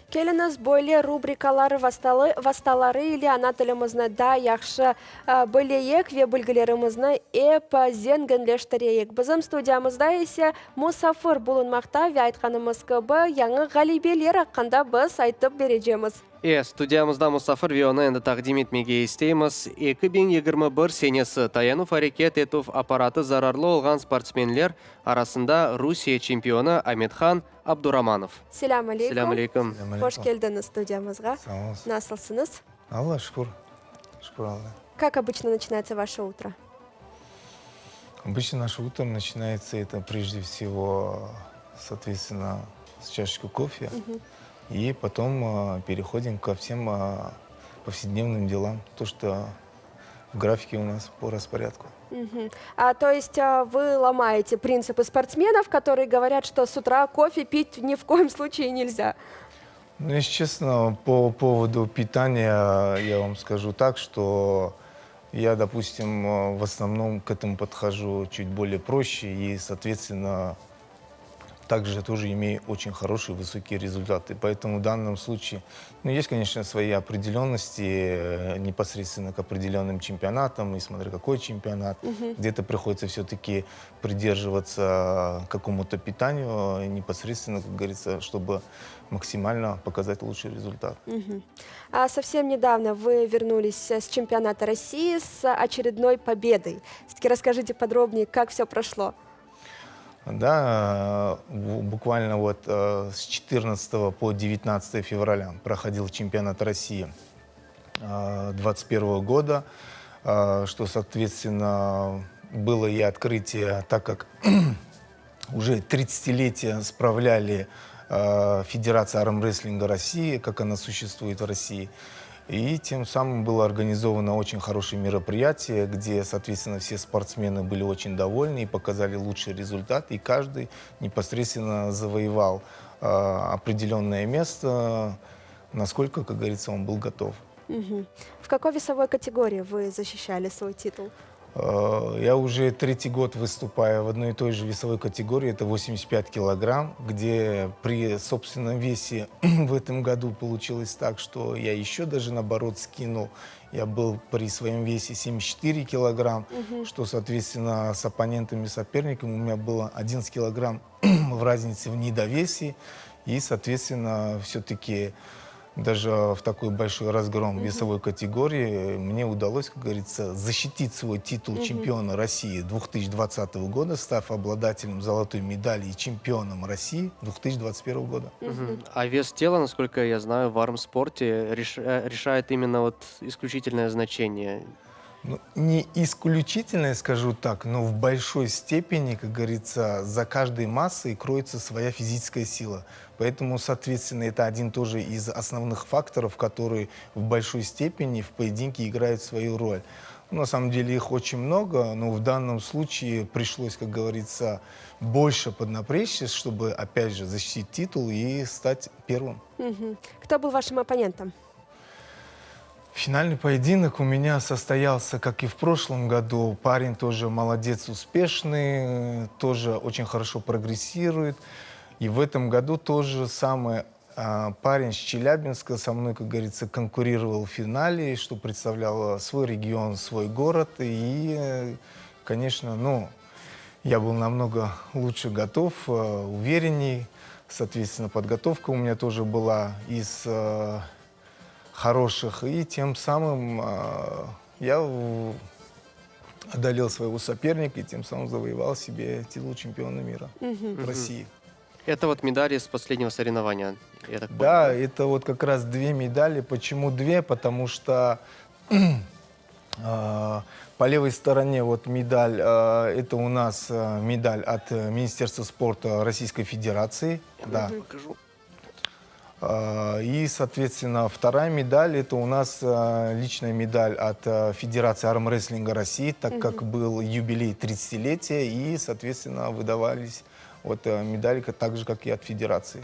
Келіңіз бойле рубрикалары васталары или ана тілімізні да яқшы бөлейек ве бүлгілерімізні зенгінлештірейек. Бізім студиямызда есе мұсафыр бұлынмақта ве айтқанымыз көбі яңы ғалибелер аққанда біз айтып бережеміз. Студиямызда Мұсафыр вионы енді тақдим етмеге істейміз. 2021 сенесі таянув әрекет етув аппараты зарарлы олған спортсменлер арасында Русия чемпионы Аметхан Абдураманов. Селам алейкум. Селам алейкум. Хош келдіңіз студиямызға. Насылсыныз? Аллах, шкур. Шкур Аллах. Как обычно начинается ваше утро? Обычно наше утро начинается это прежде всего, соответственно, с чашечкой кофе. И потом переходим ко всем повседневным делам. То, что в графике у нас по распорядку. То есть вы ломаете принципы спортсменов, которые говорят, что с утра кофе пить ни в коем случае нельзя? Ну, если честно, по поводу питания я вам скажу так, что я, допустим, в основном к этому подхожу чуть более проще и, соответственно, также тоже имею очень хорошие высокие результаты. Поэтому в данном случае, есть, конечно, свои определенности непосредственно к определенным чемпионатам, и смотря какой чемпионат. Где-то приходится все-таки придерживаться какому-то питанию непосредственно, как говорится, чтобы максимально показать лучший результат. Совсем недавно вы вернулись с чемпионата России с очередной победой. Все-таки расскажите подробнее, как все прошло. Да, буквально вот с 14 по 19 февраля проходил чемпионат России 2021 года, что, соответственно, было и открытие, так как уже 30-летие справляли Федерация армрестлинга России, как она существует в России. И тем самым было организовано очень хорошее мероприятие, где, соответственно, все спортсмены были очень довольны и показали лучший результат. И каждый непосредственно завоевал определенное место, насколько, как говорится, он был готов. В какой весовой категории вы защищали свой титул? Я уже третий год выступаю в одной и той же весовой категории, это 85 килограмм, где при собственном весе в этом году получилось так, что я еще даже наоборот скинул. Я был при своем весе 74 килограмм, что, соответственно, с оппонентами, соперниками у меня было 11 килограмм в разнице в недовесе. И, соответственно, все-таки даже в такой большой разгром весовой категории мне удалось, как говорится, защитить свой титул чемпиона России 2020 года, став обладателем золотой медали и чемпионом России 2021 года. А вес тела, насколько я знаю, в армспорте решает именно вот исключительное значение. Ну, не исключительное, скажу так, но в большой степени, как говорится, за каждой массой кроется своя физическая сила. Поэтому, соответственно, это один тоже из основных факторов, которые в большой степени в поединке играют свою роль. На самом деле их очень много, но в данном случае пришлось, как говорится, больше поднапрячься, чтобы, опять же, защитить титул и стать первым. Кто был вашим оппонентом? Финальный поединок у меня состоялся, как и в прошлом году. Парень тоже молодец, успешный, тоже очень хорошо прогрессирует. И в этом году тоже самое парень с Челябинска со мной, как говорится, конкурировал в финале, что представлял свой регион, свой город. И, конечно, я был намного лучше готов, уверенней. Соответственно, подготовка у меня тоже была из хороших, и тем самым я одолел своего соперника и тем самым завоевал себе титул чемпиона мира в России. Это вот медали с последнего соревнования, я так понял. Да, это вот как раз две медали. Почему две? Потому что по левой стороне вот медаль, это у нас медаль от Министерства спорта Российской Федерации. Да. Покажу. И, соответственно, вторая медаль, это у нас личная медаль от Федерации армрестлинга России, так как был юбилей 30-летия, и, соответственно, выдавались вот медали так же, как и от Федерации.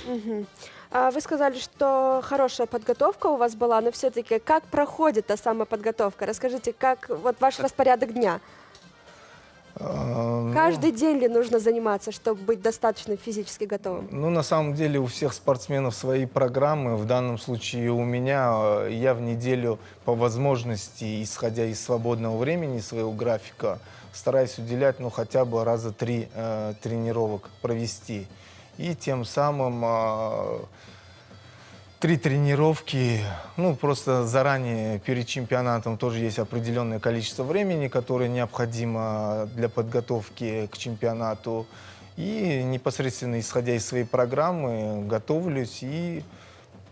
Вы сказали, что хорошая подготовка у вас была, но все-таки как проходит та самая подготовка? Расскажите, как вот ваш распорядок дня? Ну, Каждый день ли нужно заниматься, чтобы быть достаточно физически готовым? Ну, на самом деле у всех спортсменов свои программы. В данном случае у меня я в неделю по возможности, исходя из свободного времени, своего графика, стараюсь уделять, ну, хотя бы раза 3 тренировок провести. И тем самым 3 тренировки, ну, просто заранее перед чемпионатом тоже есть определенное количество времени, которое необходимо для подготовки к чемпионату. И непосредственно исходя из своей программы готовлюсь и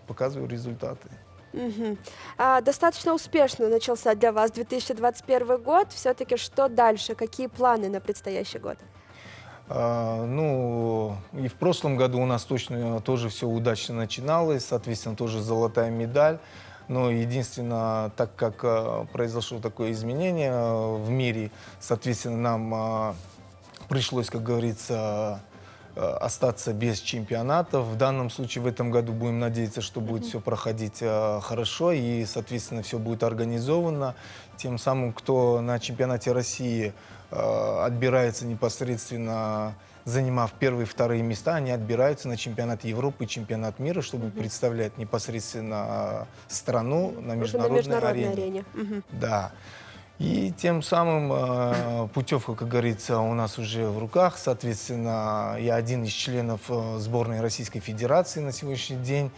показываю результаты. Мгм. Достаточно успешно начался для вас 2021 год. Все-таки что дальше? Какие планы на предстоящий год? Ну, и в прошлом году у нас точно тоже все удачно начиналось, соответственно, тоже золотая медаль. Но единственное, так как произошло такое изменение в мире, соответственно, нам пришлось, как говорится, остаться без чемпионатов. В данном случае в этом году будем надеяться, что будет все проходить хорошо и, соответственно, все будет организовано. Тем самым, кто на чемпионате России отбирается непосредственно, занимав первые и вторые места, они отбираются на чемпионат Европы и чемпионат мира, чтобы представлять непосредственно страну на Уже на международной международной арене. арене. Мгм. Да. И тем самым путевка, как говорится, у нас уже в руках. Соответственно, я один из членов сборной Российской Федерации на сегодняшний день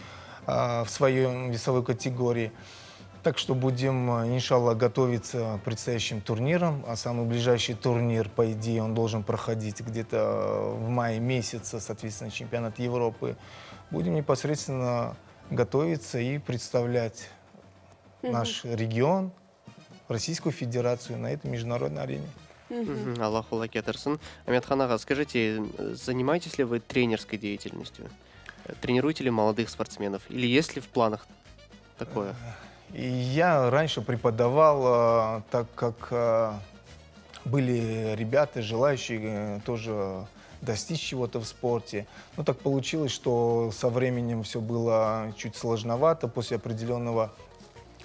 в своей весовой категории. Так что будем, иншаллах, готовиться к предстоящим турнирам. А самый ближайший турнир, по идее, он должен проходить где-то в мае месяце, соответственно, чемпионат Европы. Будем непосредственно готовиться и представлять наш регион, Российскую Федерацию на этой международной арене. Аллаху лакетарсын. Аметхан аға, скажите, занимаетесь ли вы тренерской деятельностью? Тренируете ли молодых спортсменов? Или есть ли в планах такое? И я раньше преподавал, так как были ребята, желающие тоже достичь чего-то в спорте. Но так получилось, что со временем все было чуть сложновато. После определенного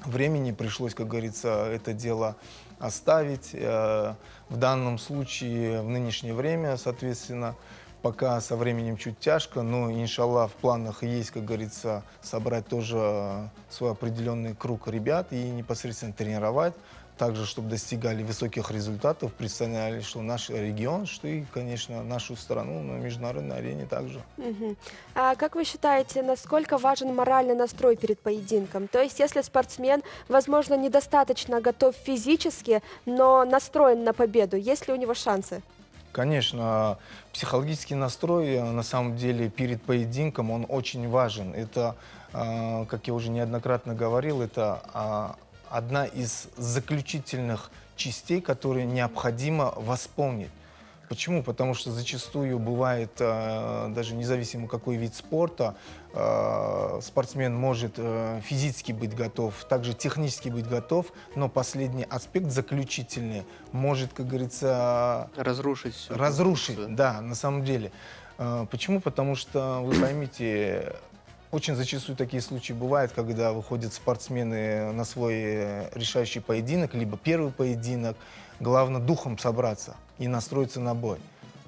времени пришлось, как говорится, это дело оставить. В данном случае, в нынешнее время, соответственно, пока со временем чуть тяжко, но, иншаллах, в планах есть, как говорится, собрать тоже свой определенный круг ребят и непосредственно тренировать, также, чтобы достигали высоких результатов, представляли, что наш регион, что и, конечно, нашу страну на международной арене также. Мгм. А как вы считаете, насколько важен моральный настрой перед поединком? То есть, если спортсмен, возможно, недостаточно готов физически, но настроен на победу, есть ли у него шансы? Конечно, психологический настрой, на самом деле, перед поединком, он очень важен. Это, как я уже неоднократно говорил, это одна из заключительных частей, которые необходимо восполнить. Почему? Потому что зачастую бывает, даже независимо какой вид спорта, спортсмен может физически быть готов, также технически быть готов, но последний аспект заключительный может, как говорится, Разрушить всю разрушить, конструкцию. да, на самом деле. Почему? Потому что, вы поймите, очень зачастую такие случаи бывают, когда выходят спортсмены на свой решающий поединок, либо первый поединок. Главное духом собраться и настроиться на бой.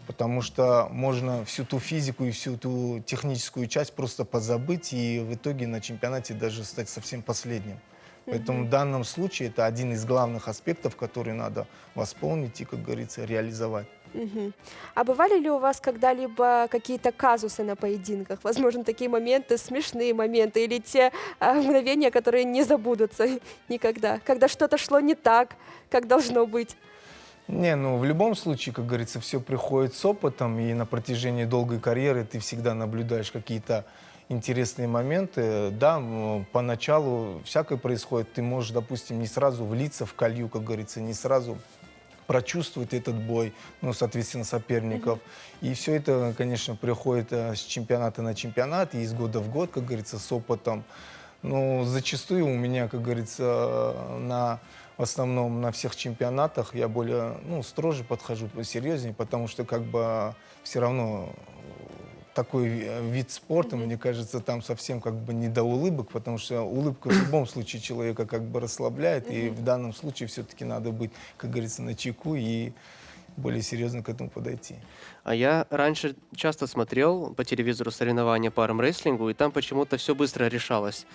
Потому что можно всю ту физику и всю ту техническую часть просто позабыть и в итоге на чемпионате даже стать совсем последним. Поэтому в данном случае это один из главных аспектов, который надо восполнить и, как говорится, реализовать. Мгм. А бывали ли у вас когда-либо какие-то казусы на поединках? Возможно, такие моменты, смешные моменты, или те мгновения, которые не забудутся никогда, когда что-то шло не так, как должно быть? Не, ну в любом случае, как говорится, все приходит с опытом, и на протяжении долгой карьеры ты всегда наблюдаешь какие-то интересные моменты. Да, поначалу всякое происходит, ты можешь, допустим, не сразу влиться в колью, как говорится, не сразу прочувствовать этот бой, ну, соответственно, соперников. И все это, конечно, приходит с чемпионата на чемпионат, и из года в год, как говорится, с опытом. Но зачастую у меня, как говорится, в основном на всех чемпионатах я более, ну, строже подхожу, серьезнее, потому что как бы все равно такой вид спорта, мне кажется, там совсем как бы не до улыбок, потому что улыбка в любом случае человека как бы расслабляет, и в данном случае все-таки надо быть, как говорится, начеку и более серьезно к этому подойти. А я раньше часто смотрел по телевизору соревнования по армрестлингу, и там почему-то все быстро решалось.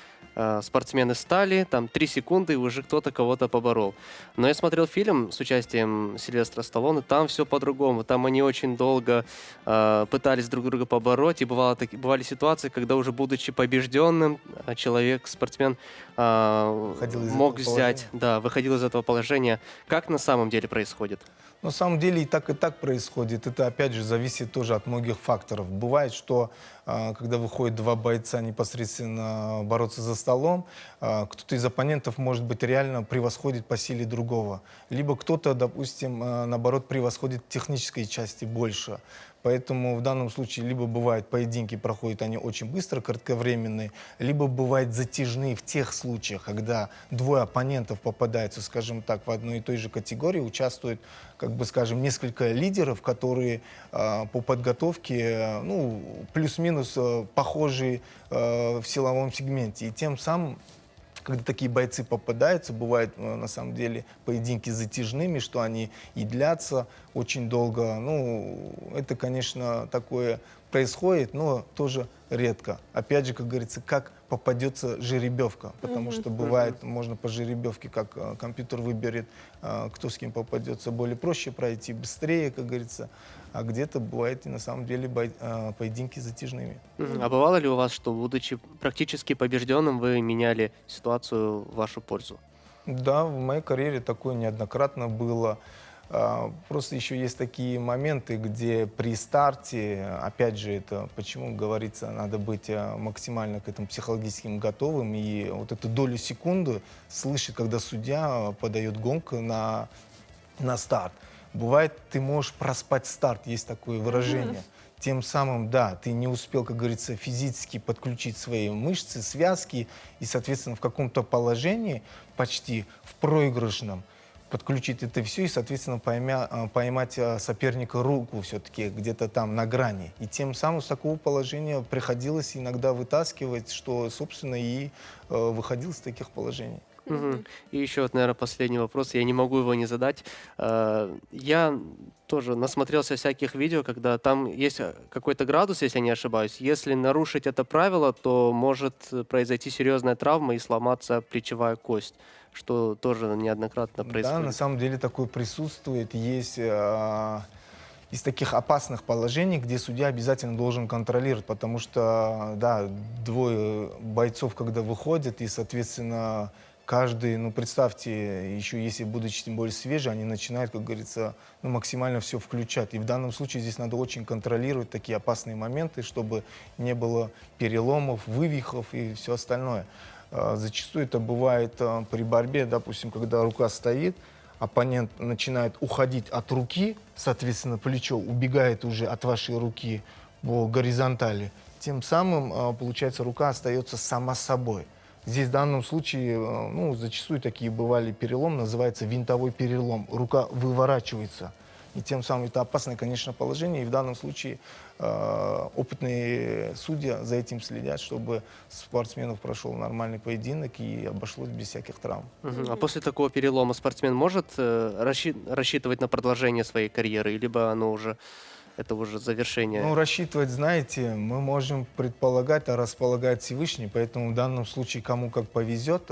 Спортсмены стали, там 3 секунды, и уже кто-то кого-то поборол. Но я смотрел фильм с участием Сильвестра Сталлоне, там все по-другому. Там они очень долго пытались друг друга побороть, и бывали ситуации, когда уже будучи побежденным, человек, спортсмен Выходил из мог этого взять, положения. да, выходил из этого положения. Как на самом деле происходит? На самом деле и так происходит. Это, опять же, зависит тоже от многих факторов. Бывает, что когда выходят два бойца непосредственно бороться за столом, кто-то из оппонентов, может быть, реально превосходит по силе другого. Либо кто-то, допустим, наоборот, превосходит в технической части больше. Поэтому в данном случае либо бывают поединки, проходят они очень быстро, кратковременные, либо бывают затяжные в тех случаях, когда двое оппонентов попадаются, скажем так, в одной и той же категории, участвуют, как бы, скажем, несколько лидеров, которые по подготовке, ну, плюс-минус похожи в силовом сегменте. И тем самым, когда такие бойцы попадаются, бывают на самом деле поединки затяжными, что они и длятся очень долго. Ну, это, конечно, такое происходит, но тоже редко. Опять же, как говорится, как попадется жеребьевка, потому что бывает, можно по жеребьевке, как компьютер выберет, кто с кем попадется, более проще пройти, быстрее, как говорится, а где-то бывает и на самом деле поединки затяжными. А бывало ли у вас, что, будучи практически побежденным, вы меняли ситуацию в вашу пользу? Да, в моей карьере такое неоднократно было. Просто еще есть такие моменты, где при старте, опять же, это почему говорится, надо быть максимально к этому психологически готовым. И вот эту долю секунды слышать, когда судья подает гонг на старт. Бывает, ты можешь проспать старт, есть такое выражение. Тем самым, да, ты не успел, как говорится, физически подключить свои мышцы, связки, и, соответственно, в каком-то положении, почти в проигрышном, подключить это все и, соответственно, поймать соперника руку все-таки где-то там на грани. И тем самым с такого положения приходилось иногда вытаскивать, что, собственно, и выходил из таких положений. Мгм. И еще вот, наверное, последний вопрос, я не могу его не задать. Я тоже насмотрелся всяких видео, когда там есть какой-то градус, если я не ошибаюсь. Если нарушить это правило, то может произойти серьезная травма и сломаться плечевая кость, что тоже неоднократно Да, на происходит. самом деле такое присутствует. Есть из таких опасных положений, где судья обязательно должен контролировать, потому что, да, двое бойцов, когда выходят, и, соответственно, каждый, ну, представьте, еще если будучи тем более свежие, они начинают, как говорится, ну, максимально все включать. И в данном случае здесь надо очень контролировать такие опасные моменты, чтобы не было переломов, вывихов и все остальное. Зачастую это бывает при борьбе, допустим, когда рука стоит, оппонент начинает уходить от руки, соответственно, плечо убегает уже от вашей руки по горизонтали. Тем самым, получается, рука остается сама собой. Здесь в данном случае, ну, зачастую такие бывали перелом, называется винтовой перелом. Рука выворачивается. И тем самым это опасное, конечно, положение. И в данном случае опытные судьи за этим следят, чтобы спортсменов прошел нормальный поединок и обошлось без всяких травм. А после такого перелома спортсмен может рассчитывать на продолжение своей карьеры, либо это уже завершение? Ну, рассчитывать, знаете, мы можем предполагать, а располагать Всевышний, поэтому в данном случае кому как повезет.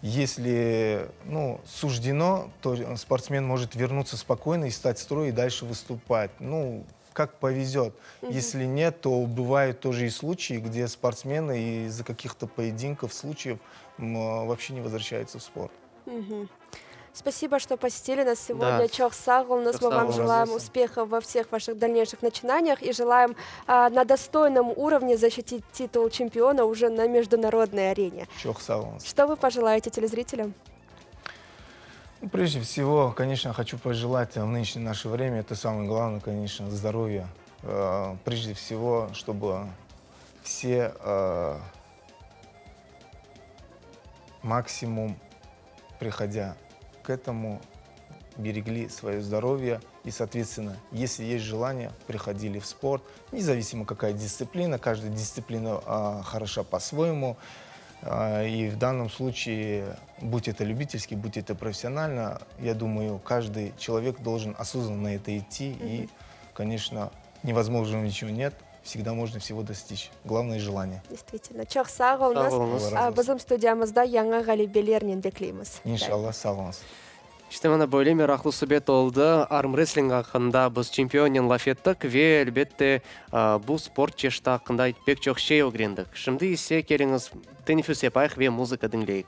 Если, ну, суждено, то спортсмен может вернуться спокойно и стать в строй и дальше выступать. Ну, как повезет. Если нет, то бывают тоже и случаи, где спортсмены из-за каких-то поединков, случаев вообще не возвращаются в спорт. Спасибо, что посетили нас сегодня. Да. Чох Сагл. Мы Чох вам Сагл. желаем успехов во всех ваших дальнейших начинаниях и желаем на достойном уровне защитить титул чемпиона уже на международной арене. Чох Саунс. Что вы пожелаете телезрителям? Ну, прежде всего, конечно, хочу пожелать в нынешнее наше время, это самое главное, конечно, здоровья. Прежде всего, чтобы все максимум, приходя к этому, берегли свое здоровье и, соответственно, если есть желание, приходили в спорт, независимо какая дисциплина, каждая дисциплина хороша по-своему. И в данном случае, будь это любительски, будь это профессионально, я думаю, каждый человек должен осознанно на это идти. И, конечно, невозможного ничего нет. Всегда можно всего достичь. Главное — желание. Действительно. Чок сау Сау нас. болыңыз. Bizim студиямызда яңа галибелернен bekleyimiz. Иншаллах, сау болыңыз. İşte mana böyle meraklı sohbet oldu. Armwrestling hakkında biz çempionun laf ettik ve elbette bu spor çeşidi hakkında pek çok şey öğrendik. Şimdi ise geliniz teneffüs yapayıq ve müzik dinleyik.